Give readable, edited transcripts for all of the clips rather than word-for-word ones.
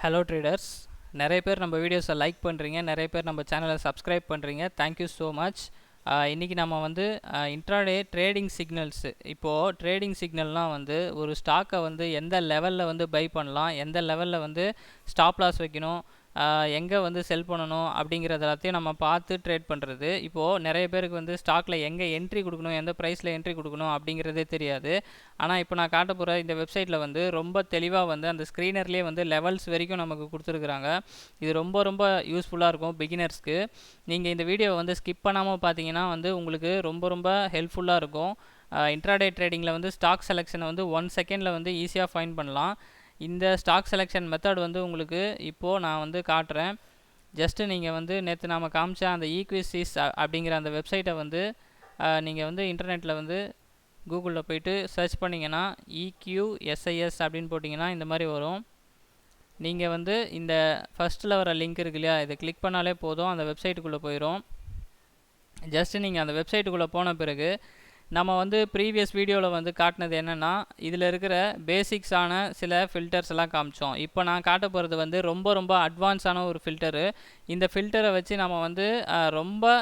Hello traders, நிறைய பேர் நம்ம வீடியோஸை லைக் பண்ணுறீங்க, நிறைய பேர் நம்ம சேனலை சப்ஸ்கிரைப் பண்ணுறீங்க. Thank you so much. இன்றைக்கி நம்ம வந்து இன்ட்ராடே ட்ரேடிங் சிக்னல்ஸு, இப்போது ட்ரேடிங் சிக்னல்னால் வந்து ஒரு ஸ்டாக்கை வந்து எந்த லெவலில் வந்து பை பண்ணலாம், எந்த லெவலில் வந்து ஸ்டாப் லாஸ் வைக்கணும், எங்கே வந்து செல் பண்ணணும் அப்படிங்கிறது எல்லாத்தையும் நம்ம பார்த்து ட்ரேட் பண்ணுறது. இப்போது நிறைய பேருக்கு வந்து ஸ்டாக்கில் எங்கே என்ட்ரி கொடுக்கணும், எந்த ப்ரைஸில் என்ட்ரி கொடுக்கணும் அப்படிங்கிறதே தெரியாது. ஆனால் இப்போ நான் காட்ட போகிற இந்த வெப்சைட்டில் வந்து ரொம்ப தெளிவாக வந்து அந்த ஸ்க்ரீனர்லேயே வந்து லெவல்ஸ் வரைக்கும் நமக்கு கொடுத்துருக்குறாங்க. இது ரொம்ப ரொம்ப யூஸ்ஃபுல்லாக இருக்கும் பிகினர்ஸ்க்கு. நீங்கள் இந்த வீடியோவை வந்து ஸ்கிப் பண்ணாமல் பார்த்தீங்கன்னா வந்து உங்களுக்கு ரொம்ப ரொம்ப ஹெல்ப்ஃபுல்லாக இருக்கும். இன்ட்ராடே ட்ரேடிங்கில் வந்து ஸ்டாக் செலெக்ஷனை வந்து 1 செகண்டில் வந்து ஈஸியாக ஃபைண்ட் பண்ணலாம். இந்த ஸ்டாக் செலெக்ஷன் மெத்தட் வந்து உங்களுக்கு இப்போது நான் வந்து காட்டுறேன். ஜஸ்ட்டு நீங்கள் வந்து நேற்று நாம் காமிச்ச அந்த ஈக்விசிஸ் அப்படிங்கிற அந்த வெப்சைட்டை வந்து நீங்கள் வந்து இன்டர்நெட்டில் வந்து கூகுளில் போய்ட்டு சர்ச் பண்ணிங்கன்னா EQSIS அப்படின்னு போட்டிங்கன்னா இந்த மாதிரி வரும். நீங்கள் வந்து இந்த ஃபஸ்ட்டில் வர லிங்க் இருக்கு இல்லையா, இதை கிளிக் பண்ணாலே போதும், அந்த வெப்சைட்டுக்குள்ளே போயிடும். ஜஸ்ட்டு நீங்கள் அந்த வெப்சைட்டுக்குள்ளே போன பிறகு நம்ம வந்து ப்ரீவியஸ் வீடியோவில் வந்து காட்டினது என்னென்னா, இதில் இருக்கிற பேசிக்ஸான சில ஃபில்டர்ஸ் எல்லாம் காமிச்சோம். இப்போ நான் காட்ட போகிறது வந்து ரொம்ப ரொம்ப அட்வான்ஸான ஒரு ஃபில்டரு. இந்த ஃபில்டரை வச்சு நம்ம வந்து ரொம்ப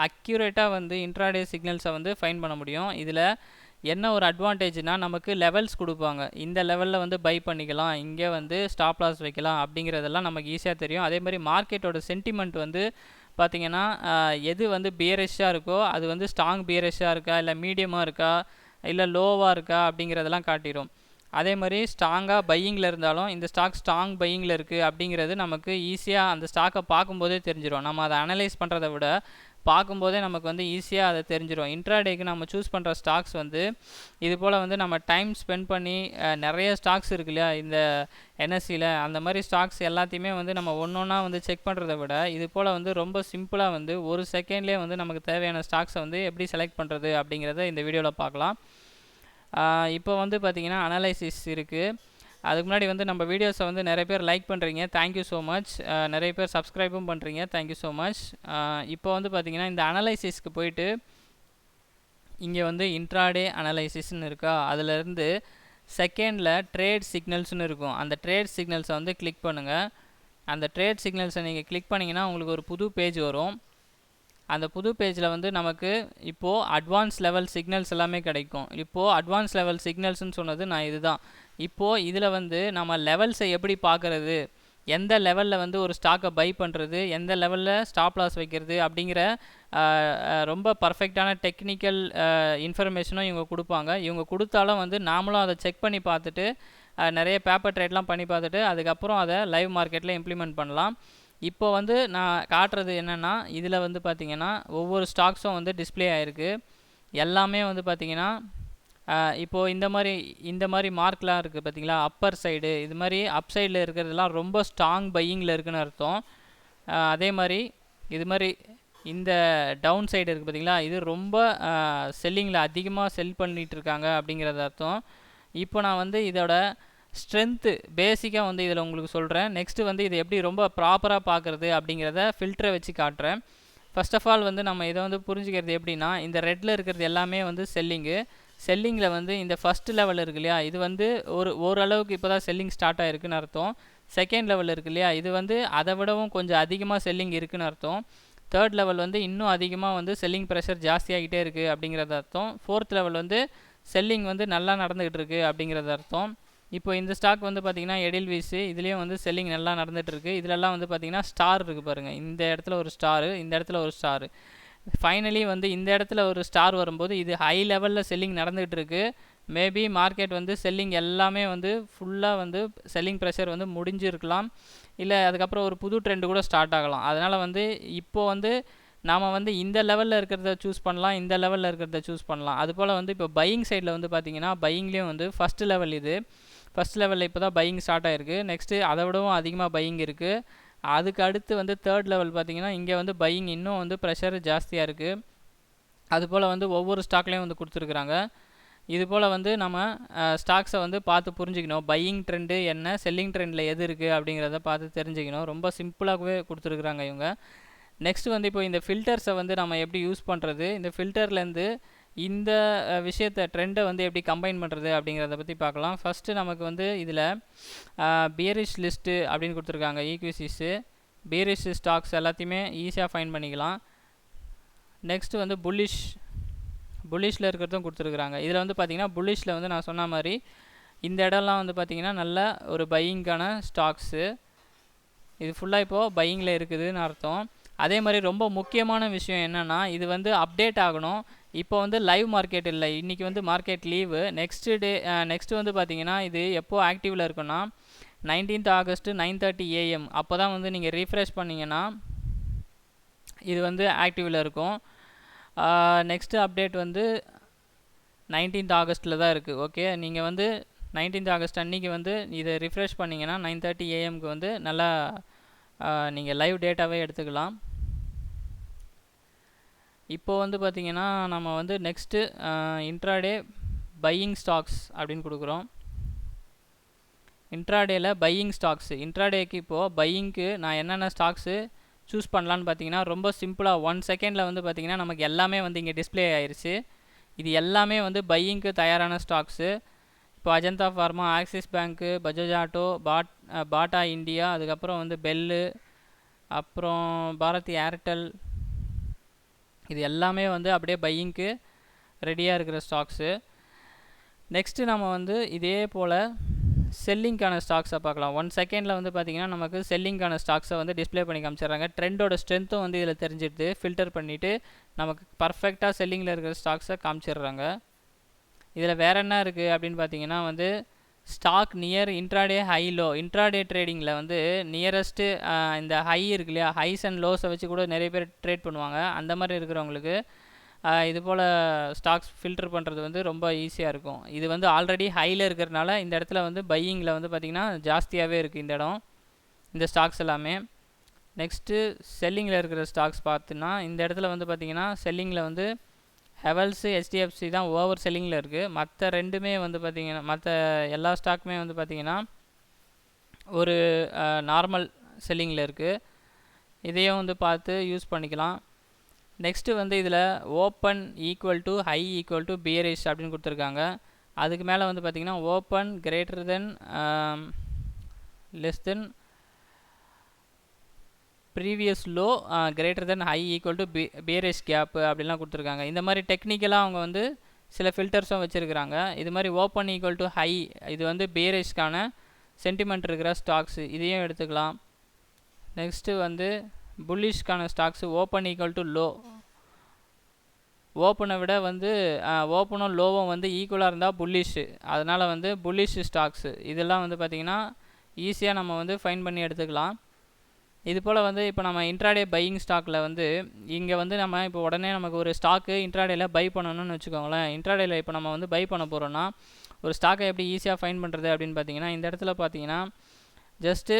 அக்யூரேட்டாக வந்து இன்ட்ராடே சிக்னல்ஸை வந்து ஃபைண்ட் பண்ண முடியும். இதில் என்ன ஒரு அட்வான்டேஜ்னால், நமக்கு லெவல்ஸ் கொடுப்பாங்க. இந்த லெவலில் வந்து பை பண்ணிக்கலாம், இங்கே வந்து ஸ்டாப் லாஸ் வைக்கலாம் அப்படிங்கிறதெல்லாம் நமக்கு ஈஸியாக தெரியும். அதே மாதிரி மார்க்கெட்டோட சென்டிமெண்ட் வந்து பார்த்திங்கன்னா, எது வந்து பியரிஷாக இருக்கோ அது வந்து ஸ்ட்ராங் பியரிஷாக இருக்கா, இல்லை மீடியமாக இருக்கா, இல்லை லோவாக இருக்கா அப்படிங்கிறதெல்லாம் காட்டிடும். அதே மாதிரி ஸ்ட்ராங்காக பையிங்கில் இருந்தாலும் இந்த ஸ்டாக் ஸ்ட்ராங் பையிங்கில் இருக்குது அப்படிங்கிறது நமக்கு ஈஸியாக அந்த ஸ்டாக்கை பார்க்கும்போதே தெரிஞ்சிடும். நம்ம அதை அனலைஸ் பண்ணுறதை விட பார்க்கும்போதே நமக்கு வந்து ஈஸியாக அதை தெரிஞ்சிடும். இன்ட்ராடேக்கு நம்ம சூஸ் பண்ணுற ஸ்டாக்ஸ் வந்து இது போல் வந்து நம்ம டைம் ஸ்பெண்ட் பண்ணி நிறைய ஸ்டாக்ஸ் இருக்கு இல்லையா இந்த NSEயில், அந்த மாதிரி ஸ்டாக்ஸ் எல்லாத்தையுமே வந்து நம்ம ஒன்றா வந்து செக் பண்ணுறதை விட இது போல் வந்து ரொம்ப சிம்பிளாக வந்து ஒரு செகண்ட்லேயே வந்து நமக்கு தேவையான ஸ்டாக்ஸை வந்து எப்படி செலக்ட் பண்ணுறது அப்படிங்கிறத இந்த வீடியோவில் பார்க்கலாம். இப்போ வந்து பார்த்திங்கன்னா அனலைசிஸ் இருக்குது. அதுக்கு முன்னாடி வந்து நம்ம வீடியோஸை வந்து நிறைய பேர் லைக் பண்ணுறீங்க, தேங்க்யூ ஸோ மச். நிறைய பேர் சப்ஸ்கிரைபும் பண்ணுறீங்க, தேங்க்யூ ஸோ மச். இப்போ வந்து பார்த்திங்கன்னா இந்த அனலைசிஸ்க்கு போயிட்டு இங்கே வந்து இன்ட்ராடே அனலைசிஸ்ன்னு இருக்கா, அதிலேருந்து செகண்டில் ட்ரேட் சிக்னல்ஸ்னு இருக்கும். அந்த ட்ரேட் சிக்னல்ஸை வந்து கிளிக் பண்ணுங்கள். அந்த ட்ரேட் சிக்னல்ஸை நீங்கள் கிளிக் பண்ணிங்கன்னா உங்களுக்கு ஒரு புது பேஜ் வரும். அந்த புது பேஜில் வந்து நமக்கு இப்போது அட்வான்ஸ் லெவல் சிக்னல்ஸ் எல்லாமே கிடைக்கும். இப்போது அட்வான்ஸ் லெவல் சிக்னல்ஸ்னு சொன்னது நான் இதுதான். இப்போது இதில் வந்து நம்ம லெவல்ஸை எப்படி பார்க்குறது, எந்த லெவலில் வந்து ஒரு ஸ்டாக்கை பை பண்ணுறது, எந்த லெவலில் ஸ்டாப் லாஸ் வைக்கிறது அப்படிங்கிற ரொம்ப பர்ஃபெக்டான டெக்னிக்கல் இன்ஃபர்மேஷனும் இவங்க கொடுப்பாங்க. இவங்க கொடுத்தாலும் வந்து நாமளும் அதை செக் பண்ணி பார்த்துட்டு நிறைய பேப்பர் ட்ரேட்லாம் பண்ணி பார்த்துட்டு அதுக்கப்புறம் அதை லைவ் மார்க்கெட்டில் இம்ப்ளிமெண்ட் பண்ணலாம். இப்போ வந்து நான் காட்டுறது என்னென்னா, இதில் வந்து பார்த்திங்கன்னா ஒவ்வொரு ஸ்டாக்ஸும் வந்து டிஸ்பிளே ஆகிருக்கு. எல்லாமே வந்து பார்த்திங்கன்னா இப்போது இந்த மாதிரி மார்க்லாம் இருக்குது பார்த்திங்களா, அப்பர் சைடு, இது மாதிரி அப் சைடில் இருக்கிறதுலாம் ரொம்ப ஸ்ட்ராங் பையிங்கில் இருக்குதுன்னு அர்த்தம். அதே மாதிரி இது மாதிரி இந்த டவுன் சைடு இருக்குது பார்த்திங்களா, இது ரொம்ப செல்லிங்கில் அதிகமாக செல் பண்ணிகிட்ருக்காங்க அப்படிங்கிறது அர்த்தம். இப்போ நான் வந்து இதோட ஸ்ட்ரென்த்து பேசிக்காக வந்து இதில் உங்களுக்கு சொல்கிறேன். நெக்ஸ்ட்டு வந்து இதை எப்படி ரொம்ப ப்ராப்பராக பார்க்குறது அப்படிங்கிறத ஃபில்டரை வச்சு காட்டுறேன். ஃபர்ஸ்ட் ஆஃப் ஆல் வந்து நம்ம இதை வந்து புரிஞ்சுக்கிறது எப்படின்னா, இந்த ரெட்டில் இருக்கிறது எல்லாமே வந்து செல்லிங்கில் வந்து இந்த ஃபஸ்ட்டு லெவல் இருக்கு இல்லையா, இது வந்து ஓரளவுக்கு இப்போ தான் செல்லிங் ஸ்டார்ட் ஆகிருக்குன்னு அர்த்தம். செகண்ட் லெவல் இருக்கு இல்லையா, இது வந்து அதை விடவும் கொஞ்சம் அதிகமாக செல்லிங் இருக்குதுன்னு அர்த்தம். தேர்ட் லெவல் வந்து இன்னும் அதிகமாக வந்து செல்லிங் ப்ரெஷர் ஜாஸ்தியாகிட்டே இருக்குது அப்படிங்கிறது அர்த்தம். ஃபோர்த் லெவல் வந்து செல்லிங் வந்து நல்லா நடந்துக்கிட்டு இருக்குது அப்படிங்கிறது அர்த்தம். இப்போ இந்த ஸ்டாக் வந்து பார்த்திங்கன்னா எடில்விஸ், இதுலேயும் வந்து செல்லிங் நல்லா நடந்துகிட்ருக்கு. இதிலெல்லாம் வந்து பார்த்திங்கன்னா ஸ்டார் இருக்குது பாருங்கள், இந்த இடத்துல ஒரு ஸ்டாரு, இந்த இடத்துல ஒரு ஸ்டாரு. ஃபைனலி வந்து இந்த இடத்துல ஒரு ஸ்டார் வரும்போது இது ஹை லெவலில் செல்லிங் நடந்துகிட்டு இருக்குது. மேபி மார்க்கெட் வந்து செல்லிங் எல்லாமே வந்து ஃபுல்லாக வந்து செல்லிங் ப்ரெஷர் வந்து முடிஞ்சிருக்கலாம், இல்லை அதுக்கப்புறம் ஒரு புது ட்ரெண்டு கூட ஸ்டார்ட் ஆகலாம். அதனால் வந்து இப்போது வந்து நாம் வந்து இந்த லெவலில் இருக்கிறத சூஸ் பண்ணலாம், இந்த லெவலில் இருக்கிறத சூஸ் பண்ணலாம். அதுபோல் வந்து இப்போ பையிங் சைடில் வந்து பார்த்திங்கன்னா பையிங்லேயும் வந்து ஃபஸ்ட்டு லெவல் இது, ஃபஸ்ட் லெவலில் இப்போ தான் பையிங் ஸ்டார்ட் ஆகிருக்கு. நெக்ஸ்ட்டு அதை விடவும் அதிகமாக பையிங் இருக்குது. அதுக்கு அடுத்து வந்து தேர்ட் லெவல் பார்த்திங்கன்னா இங்கே வந்து பையிங் இன்னும் வந்து ப்ரெஷர் ஜாஸ்தியாக இருக்குது. அதுபோல் வந்து ஒவ்வொரு ஸ்டாக்லேயும் வந்து கொடுத்துருக்குறாங்க. இதுபோல் வந்து நம்ம ஸ்டாக்ஸை வந்து பார்த்து புரிஞ்சுக்கணும். பையிங் ட்ரெண்டு என்ன, செல்லிங் ட்ரெண்டில் எது இருக்குது அப்படிங்கிறத பார்த்து தெரிஞ்சுக்கணும். ரொம்ப சிம்பிளாகவே கொடுத்துருக்குறாங்க இவங்க. நெக்ஸ்ட்டு வந்து இப்போ இந்த ஃபில்டர்ஸை வந்து நம்ம எப்படி யூஸ் பண்ணுறது, இந்த ஃபில்டர்லேருந்து இந்த விஷயத்தை ட்ரெண்டை வந்து எப்படி கம்பைன் பண்ணுறது அப்படிங்கிறத பற்றி பார்க்கலாம். ஃபஸ்ட்டு நமக்கு வந்து இதில் பியரிஷ் லிஸ்ட்டு அப்படின்னு கொடுத்துருக்காங்க. ஈக்விசிஸு பியரிஷ் ஸ்டாக்ஸ் எல்லாத்தையுமே ஈஸியாக ஃபைன் பண்ணிக்கலாம். நெக்ஸ்ட்டு வந்து புல்லிஷில் இருக்கிறதும் கொடுத்துருக்குறாங்க. இதில் வந்து பார்த்திங்கன்னா புல்லிஷில் வந்து நான் சொன்ன மாதிரி இந்த இடம்லாம் வந்து பார்த்திங்கன்னா நல்ல ஒரு பையிங்கான ஸ்டாக்ஸு. இது ஃபுல்லாக இப்போது பையிங்கில் இருக்குதுன்னு அர்த்தம். அதே மாதிரி ரொம்ப முக்கியமான விஷயம் என்னென்னா, இது வந்து அப்டேட் ஆகணும். இப்போ வந்து லைவ் மார்க்கெட் இல்லை, இன்றைக்கி வந்து மார்க்கெட் லீவு. நெக்ஸ்ட்டு வந்து பார்த்திங்கன்னா இது எப்போது ஆக்டிவில் இருக்குன்னா 19th August 9:30 AM அப்போ தான் வந்து நீங்கள் ரீஃப்ரெஷ் பண்ணிங்கன்னா இது வந்து ஆக்டிவில் இருக்கும். நெக்ஸ்ட்டு அப்டேட் வந்து 19th August தான் இருக்குது. ஓகே, நீங்கள் வந்து 19th August அன்றைக்கி வந்து இதை ரிஃப்ரெஷ் பண்ணிங்கன்னா 9:30 AM வந்து நல்லா நீங்கள் லைவ் டேட்டாவே எடுத்துக்கலாம். இப்போ வந்து பார்த்திங்கன்னா நம்ம வந்து நெக்ஸ்ட்டு இன்ட்ராடே பையிங் ஸ்டாக்ஸ் அப்படின்னு கொடுக்குறோம். இன்ட்ராடேயில் பையிங் ஸ்டாக்ஸு, இன்ட்ராடேக்கு இப்போது பையிங்க்கு நான் என்னென்ன ஸ்டாக்ஸு சூஸ் பண்ணலான்னு பார்த்தீங்கன்னா ரொம்ப சிம்பிளாக 1 செகண்டில் வந்து பார்த்திங்கன்னா நமக்கு எல்லாமே வந்து இங்கே டிஸ்பிளே ஆயிடுச்சு. இது எல்லாமே வந்து பையிங்க்கு தயாரான ஸ்டாக்ஸு. இப்போ அஜந்தா ஃபார்மா, ஆக்சிஸ் பேங்க்கு, பஜாஜ் ஆட்டோ, பாட்டா இந்தியா, அதுக்கப்புறம் வந்து பெல்லு, அப்புறம் பாரதி ஏர்டெல், இது எல்லாமே வந்து அப்படியே பையிங்க்கு ரெடியாக இருக்கிற ஸ்டாக்ஸு. நெக்ஸ்ட்டு நம்ம வந்து இதே போல் செல்லிங்கான ஸ்டாக்ஸை பார்க்கலாம். 1 செகண்டில் வந்து பார்த்திங்கன்னா நமக்கு செல்லிங்கான ஸ்டாக்ஸை வந்து டிஸ்பிளே பண்ணி காமிச்சிடுறாங்க. ட்ரெண்டோட ஸ்ட்ரென்த்தும் வந்து இதில் தெரிஞ்சிடுது. ஃபில்டர் பண்ணிவிட்டு நமக்கு பர்ஃபெக்டாக செல்லிங்கில் இருக்கிற ஸ்டாக்ஸை காமிச்சிடுறாங்க. இதில் வேறு என்ன இருக்குது அப்படின்னு பார்த்தீங்கன்னா வந்து stock near intraday high low. Intraday ட்ரேடிங்கில் வந்து நியரஸ்ட்டு இந்த ஹை இருக்கு இல்லையா, ஹைஸ் அண்ட் லோஸை வச்சு கூட நிறைய பேர் ட்ரேட் பண்ணுவாங்க. அந்த மாதிரி இருக்கிறவங்களுக்கு இது போல் ஸ்டாக்ஸ் ஃபில்டர் பண்ணுறது வந்து ரொம்ப ஈஸியாக இருக்கும். இது வந்து ஆல்ரெடி ஹையில் இருக்கிறதுனால இந்த இடத்துல வந்து பையிங்கில் வந்து பார்த்திங்கன்னா ஜாஸ்தியாகவே இருக்குது இந்த இடம், இந்த ஸ்டாக்ஸ் எல்லாமே. நெக்ஸ்ட்டு செல்லிங்கில் இருக்கிற ஸ்டாக்ஸ் பார்த்திங்கன்னா இந்த இடத்துல வந்து பார்த்திங்கன்னா செல்லிங்கில் வந்து ஹெவல்ஸு, HDFC தான் ஓவர் செல்லிங்கில் இருக்குது. மற்ற ரெண்டுமே வந்து பார்த்திங்கன்னா மற்ற எல்லா ஸ்டாக்குமே வந்து பார்த்திங்கன்னா ஒரு நார்மல் செல்லிங்கில் இருக்குது. இதையும் வந்து பார்த்து யூஸ் பண்ணிக்கலாம். நெக்ஸ்ட்டு வந்து இதில் open equal to high equal to bearish அப்படின்னு கொடுத்துருக்காங்க. அதுக்கு மேலே வந்து பார்த்திங்கன்னா open greater than less than previous low greater than high equal to bearish gap அப்படிலாம் கொடுத்துருக்காங்க. இந்த மாதிரி டெக்னிக்கலாக அவங்க வந்து சில ஃபில்டர்ஸும் வச்சுருக்கிறாங்க. இது மாதிரி ஓப்பன் ஈக்குவல் டு ஹை, இது வந்து பியரிஷ்க்கான சென்டிமெண்ட் இருக்கிற ஸ்டாக்ஸு, இதையும் எடுத்துக்கலாம். நெக்ஸ்ட்டு வந்து புல்லிஷ்க்கான stocks open equal to low. ஓப்பனை விட வந்து ஓப்பனும் லோவும் வந்து ஈக்குவலாக இருந்தால் புல்லிஷு, அதனால் வந்து புல்லிஷ் ஸ்டாக்ஸு இதெல்லாம் வந்து பார்த்திங்கன்னா ஈஸியாக நம்ம வந்து ஃபைன் பண்ணி எடுத்துக்கலாம். இது போல் வந்து இப்போ நம்ம இன்ட்ராடே பையிங் ஸ்டாக்கில் வந்து இங்கே வந்து நம்ம இப்போ உடனே நமக்கு ஒரு ஸ்டாக்கு இன்ட்ராடேயில் பை பண்ணணும்னு வச்சுக்கோங்களேன். இன்ட்ராடேயில் இப்போ நம்ம வந்து பை பண்ண போகிறோன்னா ஒரு ஸ்டாக்கை எப்படி ஈஸியாக ஃபைன் பண்ணுறது அப்படின்னு பார்த்தீங்கன்னா இந்த இடத்துல பார்த்தீங்கன்னா ஜஸ்ட்டு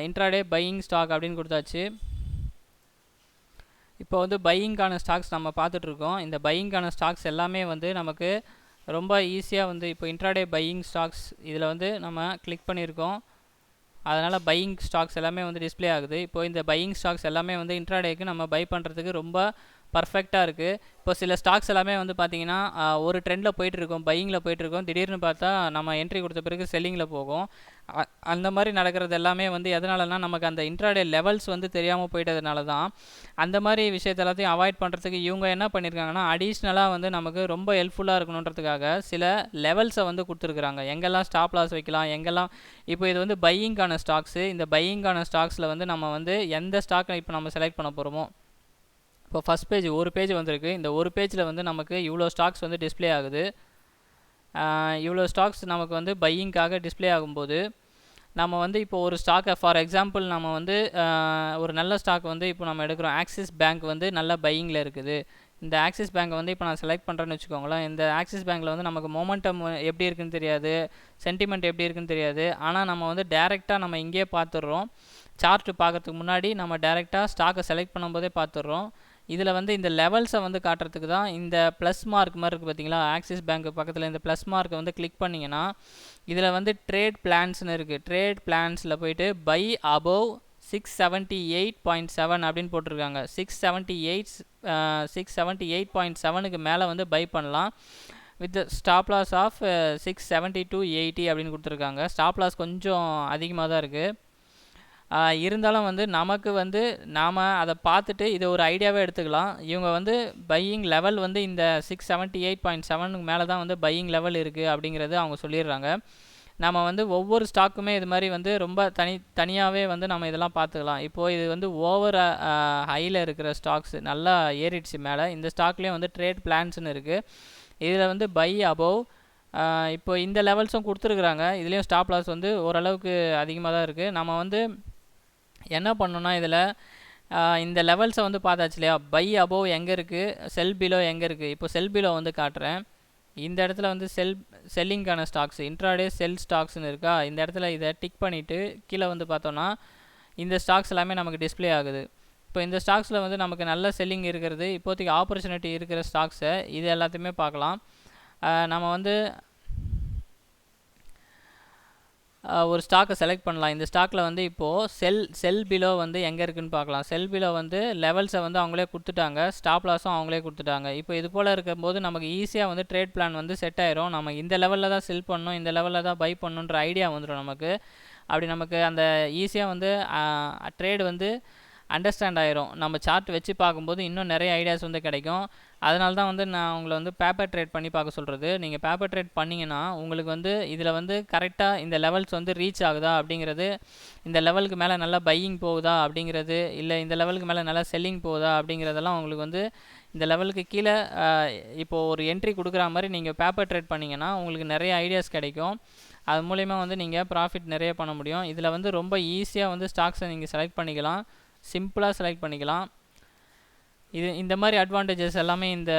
இன்ட்ராடே பையிங் ஸ்டாக் அப்படின்னு கொடுத்தாச்சு. இப்போ வந்து பையிங்கான ஸ்டாக்ஸ் நம்ம பார்த்துட்ருக்கோம். இந்த பையிங்கான ஸ்டாக்ஸ் எல்லாமே வந்து நமக்கு ரொம்ப ஈஸியாக வந்து இப்போ இன்ட்ராடே பையிங் ஸ்டாக்ஸ் இதில் வந்து நம்ம கிளிக் பண்ணியிருக்கோம். அதனால் பையிங் ஸ்டாக்ஸ் எல்லாமே வந்து டிஸ்பிளே ஆகுது. இப்போ இந்த பையிங் ஸ்டாக்ஸ் எல்லாமே வந்து இன்ட்ராடேக்கு நம்ம பை பண்ணுறதுக்கு ரொம்ப பர்ஃபெக்டாக இருக்குது. இப்போ சில ஸ்டாக்ஸ் எல்லாமே வந்து பார்த்திங்கன்னா ஒரு ட்ரெண்டில் போயிட்டுருக்கோம், பையிங்கில் போயிட்டுருக்கோம், திடீர்னு பார்த்தா நம்ம என்ட்ரி கொடுத்த பிறகு செல்லிங்கில் போகும். அந்த மாதிரி நடக்கிறது எல்லாமே வந்து எதனாலனா நமக்கு அந்த இன்ட்ராடே லெவல்ஸ் வந்து தெரியாமல் போயிட்டதுனால தான். அந்த மாதிரி விஷயத்த எல்லாத்தையும் அவாய்ட் பண்ணுறதுக்கு இவங்க என்ன பண்ணியிருக்காங்கன்னா அடிஷ்னலாக வந்து நமக்கு ரொம்ப ஹெல்ப்ஃபுல்லாக இருக்கணுன்றதுக்காக சில லெவல்ஸை வந்து கொடுத்துருக்குறாங்க. எங்கெல்லாம் ஸ்டாப் லாஸ் வைக்கலாம், எங்கெல்லாம். இப்போ இது வந்து பையிங்கான ஸ்டாக்ஸு. இந்த பையிங்கான ஸ்டாக்ஸில் வந்து நம்ம வந்து எந்த ஸ்டாக்கை இப்போ நம்ம செலக்ட் பண்ண போகிறோமோ, இப்போ ஃபஸ்ட் பேஜ் ஒரு பேஜ் வந்திருக்கு. இந்த ஒரு பேஜில் வந்து நமக்கு இவ்வளோ ஸ்டாக்ஸ் வந்து டிஸ்பிளே ஆகுது. இவ்வளோ ஸ்டாக்ஸ் நமக்கு வந்து பையிங்காக டிஸ்பிளே ஆகும்போது நம்ம வந்து இப்போ ஒரு ஸ்டாக்கை ஃபார் எக்ஸாம்பிள் நம்ம வந்து ஒரு நல்ல ஸ்டாக் வந்து இப்போ நம்ம எடுக்கிறோம். ஆக்சிஸ் பேங்க் வந்து நல்ல பையிங்கில் இருக்குது. இந்த ஆக்சிஸ் பேங்க்கை வந்து இப்போ நான் செலக்ட் பண்ணுறேன்னு வச்சுக்கோங்களேன். இந்த ஆக்சிஸ் பேங்க்கில் வந்து நமக்கு மொமெண்டம் எப்படி இருக்குன்னு தெரியாது, சென்டிமெண்ட் எப்படி இருக்குன்னு தெரியாது. ஆனால் நம்ம வந்து டேரெக்டாக நம்ம இங்கேயே பார்த்துடுறோம். சார்ட்டு பார்க்குறதுக்கு முன்னாடி நம்ம டேரெக்டாக ஸ்டாக்கை செலக்ட் பண்ணும்போதே பார்த்துடுறோம். இதில் வந்து இந்த லெவல்ஸை வந்து காட்டுறதுக்கு தான் இந்த ப்ளஸ் மார்க் மாதிரி இருக்குது பார்த்தீங்களா. ஆக்சிஸ் பேங்க் பக்கத்தில் இந்த ப்ளஸ் மார்க்கை வந்து கிளிக் பண்ணிங்கன்னா இதில் வந்து ட்ரேட் பிளான்ஸ்னு இருக்குது. ட்ரேட் பிளான்ஸில் போய்ட்டு பை அபவ் 678.7 அப்படின்னு போட்டிருக்காங்க. 678.7க்கு மேலே வந்து பை பண்ணலாம். With stop loss of 670 to 80 அப்படின்னு கொடுத்துருக்காங்க. ஸ்டாப் லாஸ் கொஞ்சம் அதிகமாக தான் இருக்குது. இருந்தாலும் வந்து நமக்கு வந்து நாம் அதை பார்த்துட்டு இதை ஒரு ஐடியாவே எடுத்துக்கலாம். இவங்க வந்து பையிங் லெவல் வந்து இந்த 678.7க்கு மேலே தான் வந்து பையிங் லெவல் இருக்குது அப்படிங்கிறது அவங்க சொல்லிடுறாங்க. நம்ம வந்து ஒவ்வொரு ஸ்டாக்குமே இது மாதிரி வந்து ரொம்ப தனியாகவே வந்து நம்ம இதெல்லாம் பார்த்துக்கலாம். இப்போது இது வந்து ஓவர் ஹையில் இருக்கிற ஸ்டாக்ஸ் நல்லா ஏறிடுச்சு மேலே. இந்த ஸ்டாக்லேயும் வந்து ட்ரேட் பிளான்ஸ்னு இருக்குது. இதில் வந்து பை அபவ் இப்போ இந்த லெவல்ஸும் கொடுத்துருக்குறாங்க. இதுலேயும் ஸ்டாப் லாஸ் வந்து ஓரளவுக்கு அதிகமாக தான் இருக்குது. நம்ம வந்து என்ன பண்ணணும்னா இதில் இந்த லெவல்ஸை வந்து பார்த்தாச்சு இல்லையா, பை அபவ் எங்கே இருக்குது, செல் பிலோ எங்கே இருக்குது. இப்போ செல் பிலோ வந்து காட்டுறேன். இந்த இடத்துல வந்து செல்லிங்கான ஸ்டாக்ஸ் இன்ட்ராடே செல் ஸ்டாக்ஸ்னு இருக்கா. இந்த இடத்துல இதை டிக் பண்ணிவிட்டு கீழே வந்து பார்த்தோன்னா இந்த ஸ்டாக்ஸ் எல்லாமே நமக்கு டிஸ்பிளே ஆகுது. இப்போ இந்த ஸ்டாக்ஸில் வந்து நமக்கு நல்ல செல்லிங் இருக்கிறது, இப்போதைக்கு ஆப்பர்ச்சுனிட்டி இருக்கிற ஸ்டாக்ஸை இது எல்லாத்தையுமே பார்க்கலாம். நம்ம வந்து ஒரு ஸ்டாக்கை செலக்ட் பண்ணலாம். இந்த ஸ்டாக்கில் வந்து இப்போது செல் பிலோ வந்து எங்கே இருக்குதுன்னு பார்க்கலாம். செல் பிலோ வந்து லெவல்ஸை வந்து அவங்களே கொடுத்துட்டாங்க, ஸ்டாப் லாஸும் அவங்களே கொடுத்துட்டாங்க. இப்போ இது போல் இருக்கும்போது நமக்கு ஈஸியாக வந்து ட்ரேட் பிளான் வந்து செட் ஆயிரும். நம்ம இந்த லெவலில் தான் செல் பண்ணணும், இந்த லெவலில் தான் பை பண்ணணுன்ற ஐடியா வந்துடும் நமக்கு. அப்படி நமக்கு அந்த ஈஸியாக வந்து ட்ரேடு வந்து அண்டர்ஸ்டாண்ட் ஆயிரும். நம்ம சார்ட் வச்சு பார்க்கும்போது இன்னும் நிறைய ஐடியாஸ் வந்து கிடைக்கும். அதனால தான் வந்து நான் உங்களை வந்து பேப்பர் ட்ரேட் பண்ணி பார்க்க சொல்கிறது. நீங்கள் பேப்பர் ட்ரேட் பண்ணிங்கன்னா உங்களுக்கு வந்து இதில் வந்து கரெக்டாக இந்த லெவல்ஸ் வந்து ரீச் ஆகுதா அப்படிங்கிறது, இந்த லெவலுக்கு மேலே நல்லா பையிங் போகுதா அப்படிங்கிறது, இல்லை இந்த லெவலுக்கு மேலே நல்லா செல்லிங் போகுதா அப்படிங்கிறதெல்லாம் உங்களுக்கு வந்து இந்த லெவலுக்கு கீழே இப்போது ஒரு என்ட்ரி கொடுக்குற மாதிரி நீங்கள் பேப்பர் ட்ரேட் பண்ணிங்கன்னா உங்களுக்கு நிறைய ஐடியாஸ் கிடைக்கும். அது மூலயமா வந்து நீங்கள் ப்ராஃபிட் நிறைய பண்ண முடியும். இதில் வந்து ரொம்ப ஈஸியாக வந்து ஸ்டாக்ஸை நீங்கள் செலக்ட் பண்ணிக்கலாம், சிம்பிளாக செலக்ட் பண்ணிக்கலாம். இந்த மாதிரி அட்வான்டேஜஸ் எல்லாமே இந்த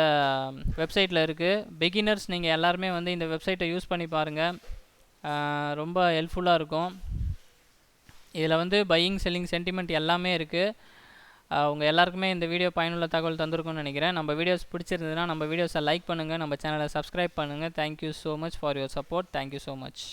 வெப்சைட்டில் இருக்குது. பிகினர்ஸ் நீங்கள் எல்லாருமே வந்து இந்த வெப்சைட்டை யூஸ் பண்ணி பாருங்கள், ரொம்ப ஹெல்ப்ஃபுல்லாக இருக்கும். இதில் வந்து பையிங் செல்லிங் சென்டிமெண்ட் எல்லாமே இருக்குது. உங்கள் எல்லாருக்குமே இந்த வீடியோ பயனுள்ள தகவல் தந்திருக்கும்னு நினைக்கிறேன். நம்ம வீடியோஸ் பிடிச்சிருந்ததுன்னா நம்ம வீடியோஸை லைக் பண்ணுங்கள், நம்ம சேனலை சப்ஸ்கிரைப் பண்ணுங்கள். Thank you so much for your support. Thank you so much.